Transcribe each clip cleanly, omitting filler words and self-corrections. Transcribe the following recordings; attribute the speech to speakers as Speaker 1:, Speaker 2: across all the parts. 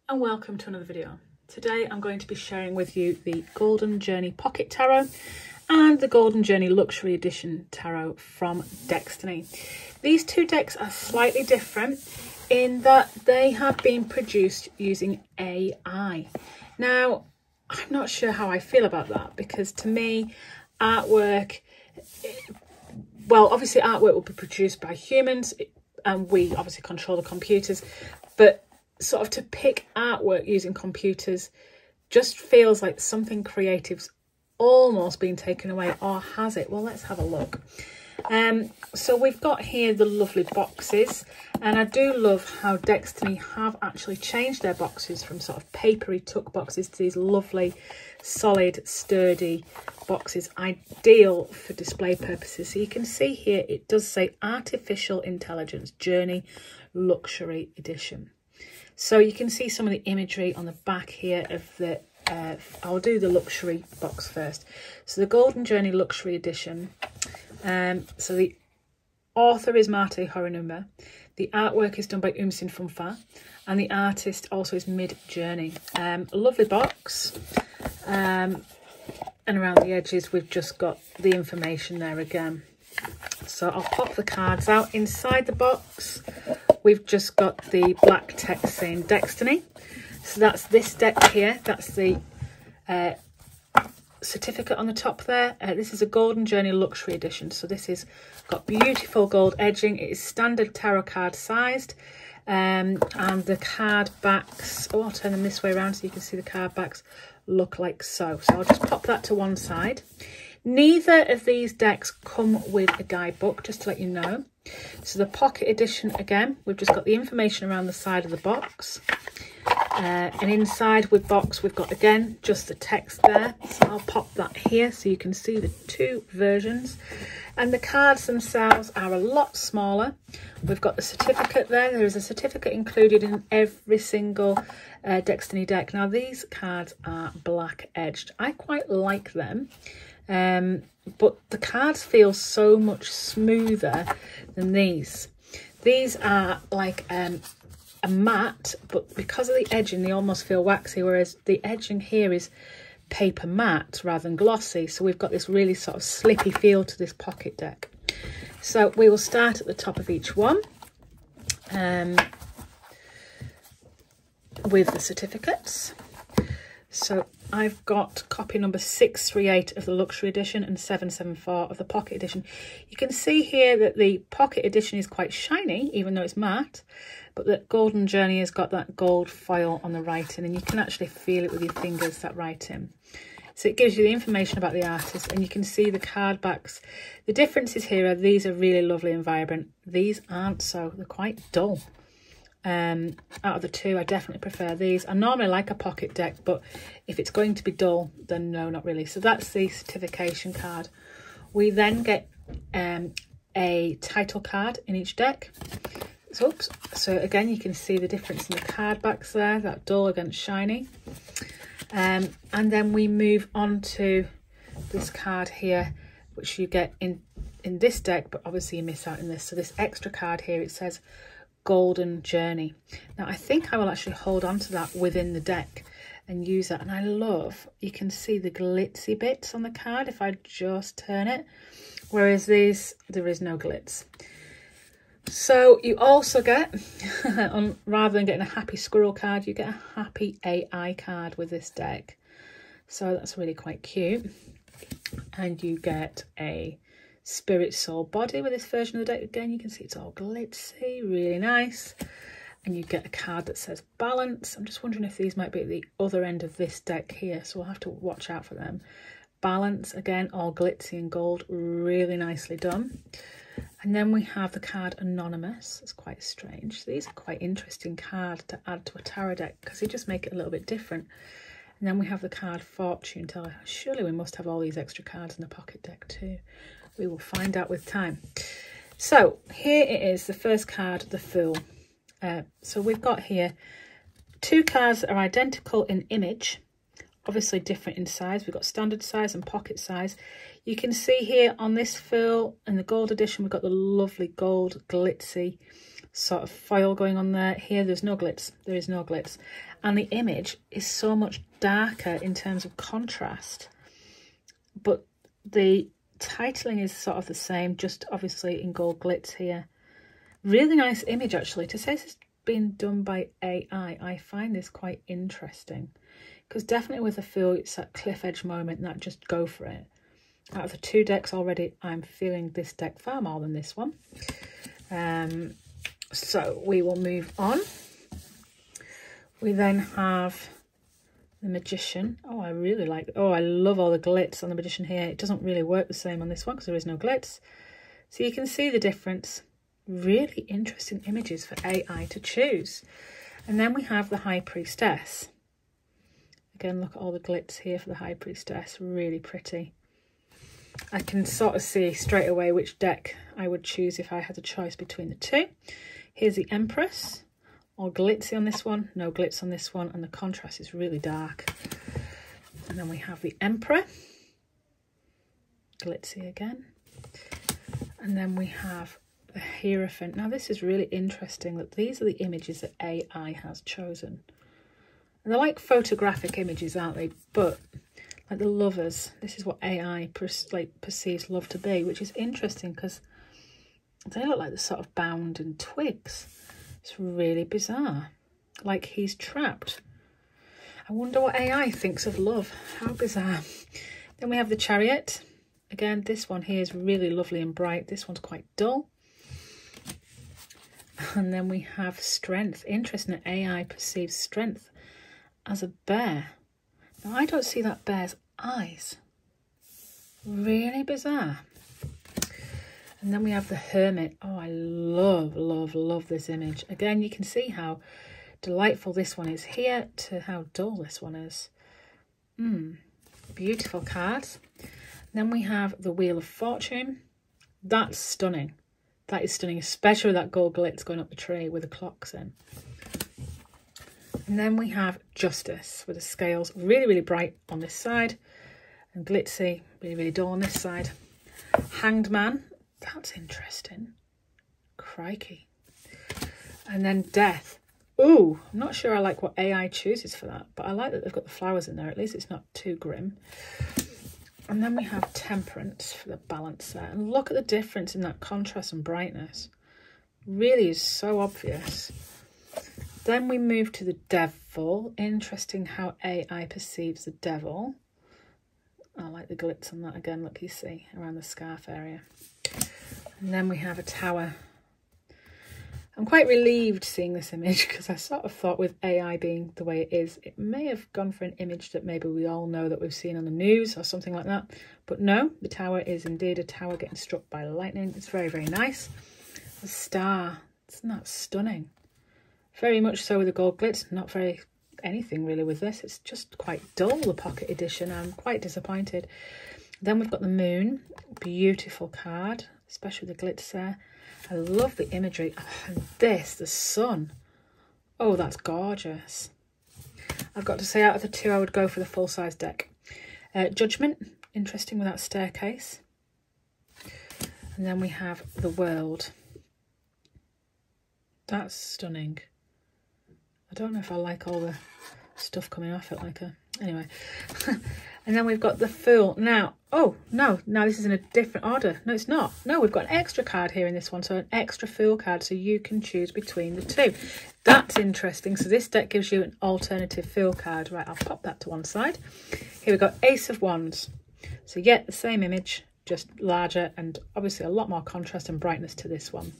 Speaker 1: And welcome to another video. Today I'm going to be sharing with you the Golden Journey Pocket Tarot and the Golden Journey Luxury Edition Tarot from Deckstiny. These two decks are slightly different in that they have been produced using AI. Now, I'm not sure how I feel about that, because to me, artwork, well, obviously artwork will be produced by humans and we obviously control the computers, but sort of to pick artwork using computers just feels like something creative's almost been taken away, or has it? Well, let's have a look. So we've got here the lovely boxes, and I do love how Deckstiny have actually changed their boxes from sort of papery tuck boxes to these lovely solid sturdy boxes, ideal for display purposes. So you can see here it does say Artificial Intelligence Journey Luxury Edition. So you can see some of the imagery on the back here of the, I'll do the luxury box first. So the Golden Journey Luxury Edition. So the author is Marte Horonumba. The artwork is done by Umsin Funfa. And the artist also is Mid Journey. A lovely box. And around the edges we've just got the information there again. So I'll pop the cards out. Inside the box we've just got the black text saying Deckstiny. So that's this deck here. That's the certificate on the top there. This is a Golden Journey Luxury Edition. So this is got beautiful gold edging. It is standard tarot card sized. And the card backs, oh, I'll turn them this way around so you can see the card backs look like so. So I'll just pop that to one side. Neither of these decks come with a guidebook, just to let you know. So the pocket edition, again, we've just got the information around the side of the box. And inside with box, we've got, again, just the text there. So I'll pop that here so you can see the two versions. And the cards themselves are a lot smaller. We've got the certificate there. There is a certificate included in every single Deckstiny deck. Now, these cards are black edged. I quite like them. But the cards feel so much smoother than these. These are like a matte, but because of the edging they almost feel waxy, whereas the edging here is paper matte rather than glossy. So we've got this really sort of slippy feel to this pocket deck. So we will start at the top of each one with the certificates. So I've got copy number 638 of the Luxury Edition and 774 of the Pocket Edition. You can see here that the Pocket Edition is quite shiny, even though it's matte, but the Golden Journey has got that gold foil on the writing, and you can actually feel it with your fingers, that writing. So it gives you the information about the artist, and you can see the card backs. The differences here are these are really lovely and vibrant. These aren't so, they're quite dull. Out of the two, I definitely prefer these. I normally like a pocket deck, but if it's going to be dull, then no, not really. So that's the certification card. We then get a title card in each deck. Oops. So again, you can see the difference in the card backs there, that dull against shiny. And then we move on to this card here, which you get in this deck, but obviously you miss out in this. So this extra card here, it says Golden Journey. Now I think I will actually hold on to that within the deck and use that. And I love, you can see the glitzy bits on the card if I just turn it, whereas these, there is no glitz. So you also get, rather than getting a happy squirrel card, you get a happy AI card with this deck. So that's really quite cute. And you get a Spirit, Soul, Body with this version of the deck. Again, you can see it's all glitzy, really nice. And you get a card that says Balance. I'm just wondering if these might be at the other end of this deck here, so we'll have to watch out for them. Balance, again, all glitzy and gold, really nicely done. And then we have the card Anonymous. It's quite strange. These are quite interesting cards to add to a tarot deck because they just make it a little bit different. And then we have the card Fortune Teller. Surely we must have all these extra cards in the pocket deck too. We will find out with time. So here it is, the first card, the Fool. So we've got here two cards that are identical in image, obviously different in size. We've got standard size and pocket size. You can see here on this Fool in the gold edition, we've got the lovely gold glitzy sort of foil going on there. Here there's no glitz, there is no glitz. And the image is so much darker in terms of contrast. But the titling is sort of the same, just obviously in gold glitz here. Really nice image actually. To say this has been done by AI, I find this quite interesting. Because definitely with a feel, it's that cliff edge moment and that just go for it. Out of the 2 decks already, I'm feeling this deck far more than this one. So we will move on. We then have the Magician. Oh, I really like, oh, I love all the glitz on the Magician here. It doesn't really work the same on this one because there is no glitz. So you can see the difference. Really interesting images for AI to choose. And then we have the High Priestess. Again, look at all the glitz here for the High Priestess. Really pretty. I can sort of see straight away which deck I would choose if I had a choice between the 2. Here's the Empress. All glitzy on this one, no glitz on this one, and the contrast is really dark. And then we have the Emperor. Glitzy again. And then we have the Hierophant. Now this is really interesting that these are the images that AI has chosen. And they're like photographic images, aren't they? But like the lovers, this is what AI perceives love to be, which is interesting because they look like they're sort of bound in twigs. It's really bizarre. Like he's trapped. I wonder what AI thinks of love. How bizarre. Then we have the Chariot. Again, this one here is really lovely and bright. This one's quite dull. And then we have Strength. Interesting that AI perceives strength as a bear. Now, I don't see that bear's eyes. Really bizarre. And then we have the Hermit. Oh, I love, love, love this image. Again, you can see how delightful this one is here to how dull this one is. Beautiful cards. Then we have the Wheel of Fortune. That's stunning. That is stunning, especially with that gold glitz going up the tree with the clocks in. And then we have Justice with the scales really, really bright on this side and glitzy, really, really dull on this side. Hanged Man, that's interesting. Crikey. And then Death. Ooh, I'm not sure I like what AI chooses for that, but I like that they've got the flowers in there. At least it's not too grim. And then we have Temperance for the balance there. And look at the difference in that contrast and brightness. Really is so obvious. Then we move to the Devil. Interesting how AI perceives the Devil. I like the glitz on that again. Look, you see around the scarf area. And then we have a Tower. I'm quite relieved seeing this image because I sort of thought with AI being the way it is, it may have gone for an image that maybe we all know that we've seen on the news or something like that. But no, the Tower is indeed a tower getting struck by lightning. It's very, very nice. The Star, isn't that stunning? Very much so with the gold glitz, not very anything really with this. It's just quite dull, the pocket edition. I'm quite disappointed. Then we've got the Moon, beautiful card, especially the glitz there. I love the imagery. And this, the sun. Oh, that's gorgeous. I've got to say, out of the 2, I would go for the full-size deck. Judgment, interesting with that staircase. And then we have the World. That's stunning. I don't know if I like all the stuff coming off it like a... Anyway. And then we've got the Fool. Now, oh, no. Now this is in a different order. No, it's not. No, we've got an extra card here in this one. So an extra Fool card. So you can choose between the 2. That's interesting. So this deck gives you an alternative Fool card. Right, I'll pop that to one side. Here we've got Ace of Wands. So yeah, the same image, just larger and obviously a lot more contrast and brightness to this one.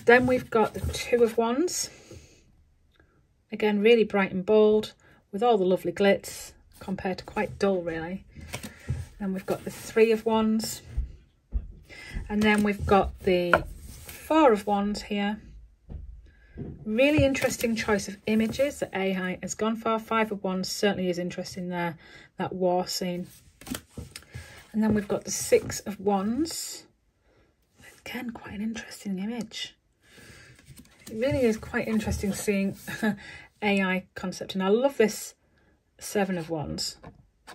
Speaker 1: Then we've got the Two of Wands. Again, really bright and bold with all the lovely glitz compared to quite dull, really. Then we've got the Three of Wands. And then we've got the Four of Wands here. Really interesting choice of images that AI has gone for. Five of Wands certainly is interesting there, that war scene. And then we've got the Six of Wands. Again, quite an interesting image. It really is quite interesting seeing AI concept. And I love this Seven of Wands.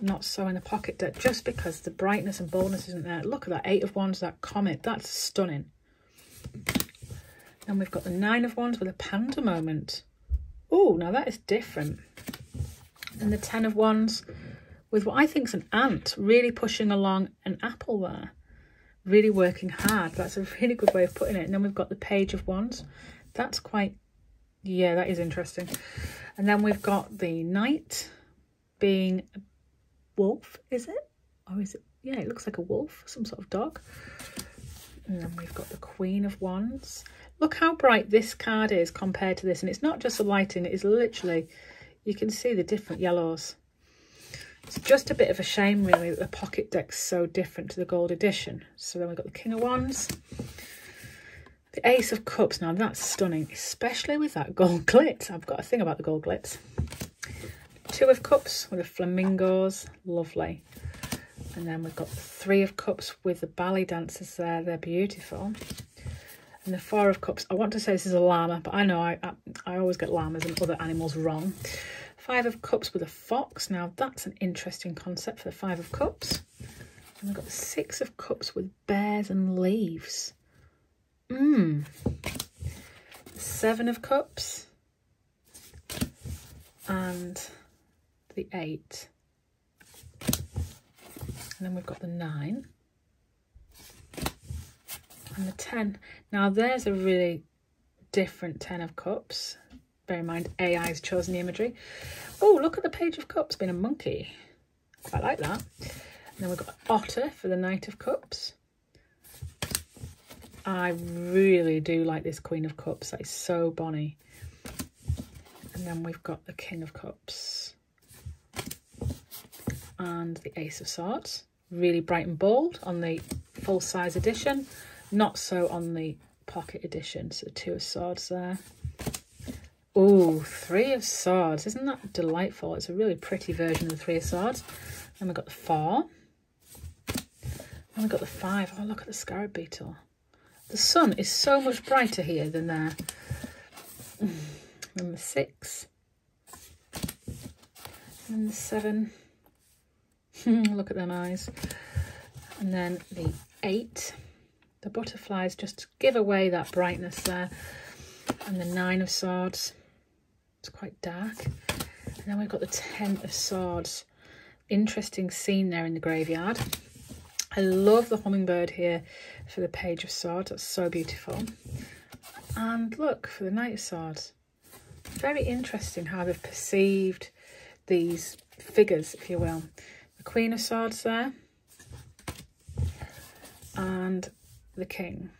Speaker 1: Not so in the pocket deck, just because the brightness and boldness isn't there. Look at that Eight of Wands, that comet. That's stunning. And we've got the 9 of Wands with a panda moment. Oh, now that is different. And the 10 of Wands with what I think is an ant really pushing along an apple there. Really working hard. That's a really good way of putting it. And then we've got the Page of Wands. That's quite, yeah, that is interesting. And then we've got the Knight being a wolf, is it? Or is it? Yeah, it looks like a wolf, some sort of dog. And then we've got the Queen of Wands. Look how bright this card is compared to this. And it's not just the lighting, it is literally, you can see the different yellows. It's just a bit of a shame, really, that the pocket deck's so different to the gold edition. So then we've got the King of Wands. The Ace of Cups. Now, that's stunning, especially with that gold glitz. I've got a thing about the gold glitz. 2 of Cups with the flamingos. Lovely. And then we've got the 3 of Cups with the ballet dancers there. They're beautiful. And the 4 of Cups. I want to say this is a llama, but I know I always get llamas and other animals wrong. 5 of Cups with a fox. Now, that's an interesting concept for the 5 of Cups. And we've got the 6 of Cups with bears and leaves. 7 of Cups. And the 8. And then we've got the 9. And the 10. Now, there's a really different 10 of Cups. Bear in mind, AI's chosen the imagery. Oh, look at the Page of Cups being a monkey. Quite like that. And then we've got Otter for the Knight of Cups. I really do like this Queen of Cups. That is so bonny. And then we've got the King of Cups. And the Ace of Swords. Really bright and bold on the full-size edition. Not so on the pocket edition. So 2 of Swords there. Oh, 3 of Swords. Isn't that delightful? It's a really pretty version of the 3 of Swords. Then we've got the 4. And we've got the 5. Oh, look at the scarab beetle. The sun is so much brighter here than there. Number 6. And the 7. Look at them eyes. And then the 8. The butterflies just give away that brightness there. And the 9 of Swords. It's quite dark. And then we've got the 10 of Swords. Interesting scene there in the graveyard. I love the hummingbird here for the Page of Swords. That's so beautiful. And look, for the Knight of Swords. Very interesting how they've perceived these figures, if you will. The Queen of Swords there. And the King.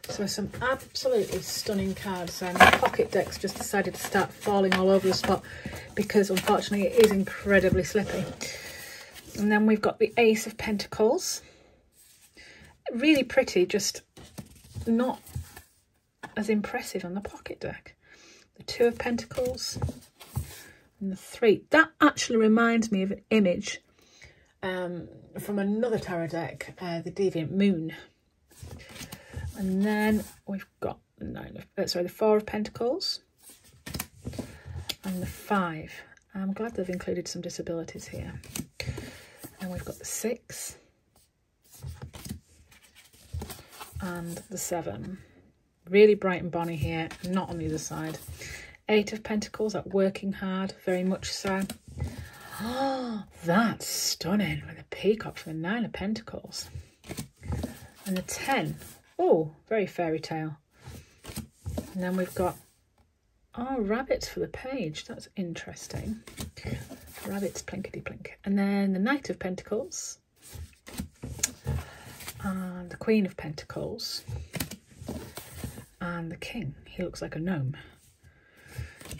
Speaker 1: So some absolutely stunning cards. My pocket deck's just decided to start falling all over the spot because unfortunately it is incredibly slippy. And then we've got the Ace of Pentacles. Really pretty, just not as impressive on the pocket deck. The 2 of Pentacles and the 3. That actually reminds me of an image from another tarot deck, the Deviant Moon. And then we've got the 4 of Pentacles and the 5. I'm glad they've included some disabilities here. And we've got the 6 and the 7. Really bright and bonny here, not on the other side. 8 of Pentacles, that working hard, very much so. Oh, that's stunning with a peacock for the 9 of Pentacles. And the 10. Oh, very fairy tale. And then we've got, rabbits for the Page. That's interesting. Rabbits, plinkety plink. And then the Knight of Pentacles. And the Queen of Pentacles. And the King. He looks like a gnome.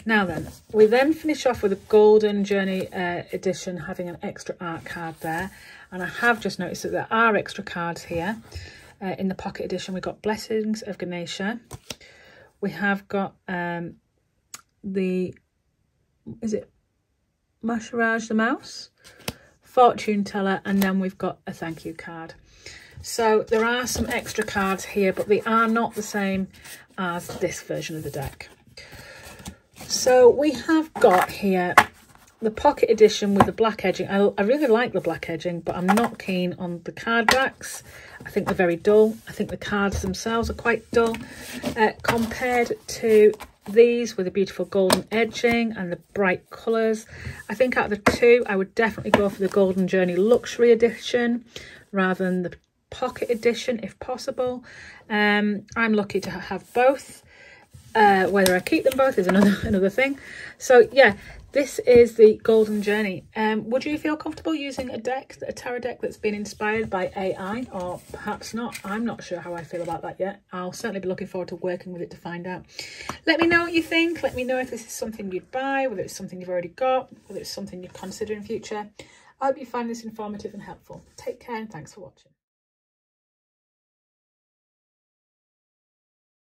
Speaker 1: Now then, we then finish off with a Golden Journey edition having an extra art card there. And I have just noticed that there are extra cards here. In the pocket edition, we've got Blessings of Ganesha. We have got is it Masharaj the Mouse? Fortune Teller, and then we've got a thank you card. So there are some extra cards here, but they are not the same as this version of the deck. So we have got here the pocket edition with the black edging. I really like the black edging, but I'm not keen on the card backs. I think they're very dull. I think the cards themselves are quite dull compared to these with the beautiful golden edging and the bright colours. I think out of the two, I would definitely go for the Golden Journey Luxury Edition rather than the pocket edition if possible. I'm lucky to have both. Whether I keep them both is another thing. So yeah, this is the Golden Journey. Would you feel comfortable using a tarot deck that's been inspired by AI, or perhaps not? I'm not sure how I feel about that yet. I'll certainly be looking forward to working with it to find out. Let me know what you think. Let me know if this is something you'd buy, whether it's something you've already got, whether it's something you'd consider in future. I hope you find this informative and helpful. Take care and thanks for watching.